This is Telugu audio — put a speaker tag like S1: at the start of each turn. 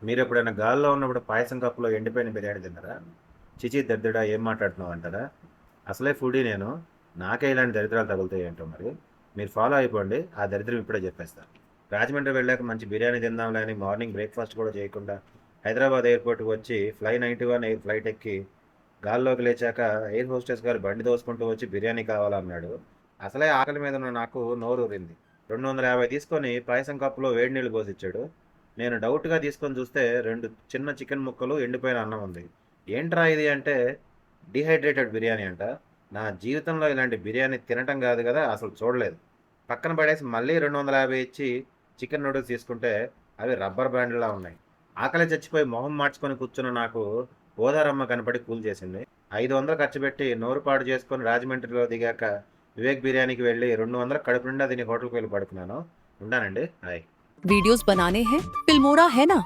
S1: మీరు ఎప్పుడైనా గాల్లో ఉన్నప్పుడు పాయసం కప్పులో ఎండిపోయిన బిర్యానీ తిన్నారా? చిచి దరిద్రుడా ఏం మాట్లాడుతున్నావు అంటారా? అసలే ఫుడీ నేను. నాకే ఇలాంటి దరిద్రాలు తగులుతాయి ఏంటో మరి. మీరు ఫాలో అయిపోండి, ఆ దరిద్రం ఇప్పుడే చెప్పేస్తా. రాజమండ్రి వెళ్ళాక మంచి బిర్యానీ తిందాంలే అని మార్నింగ్ బ్రేక్ఫాస్ట్ కూడా చేయకుండా హైదరాబాద్ ఎయిర్పోర్ట్కి వచ్చి ఫ్లై 91 ఎయిర్ ఫ్లైట్ ఎక్కి గాల్లోకి లేచాక ఎయిర్ హోస్టెస్ గారు బండి దోసుకుంటూ వచ్చి బిర్యానీ కావాలన్నాడు. అసలే ఆకలి మీద ఉన్న నాకు నోరూరింది. 250 తీసుకొని పాయసం కప్పులో వేడి నీళ్ళు పోసిచ్చాడు. నేను డౌట్గా తీసుకొని చూస్తే రెండు చిన్న చికెన్ ముక్కలు ఎండిపోయిన అన్నం ఉంది. ఏంట్రా ఇది అంటే డీహైడ్రేటెడ్ బిర్యానీ అంట. నా జీవితంలో ఇలాంటి బిర్యానీ తినటం కాదు కదా అసలు చూడలేదు. పక్కన పడేసి మళ్ళీ 250 ఇచ్చి చికెన్ నూడిల్స్ తీసుకుంటే అవి రబ్బర్ బ్యాండ్లా ఉన్నాయి. ఆకలి చచ్చిపోయి మొహం మార్చుకొని కూర్చున్న నాకు గోదారమ్మ కనపడి కూల్ చేసింది. 500 ఖర్చు పెట్టి నోరు పాడు చేసుకొని రాజమండ్రిలో దిగాక వివేక్ బిర్యానీకి వెళ్ళి 200 కడుపు నిండా తిని హోటల్కి వెళ్ళి పడుకున్నాను. ఉంటానండి. హాయ్.
S2: वीडियोस बनाने हैं फिल्मोरा है ना।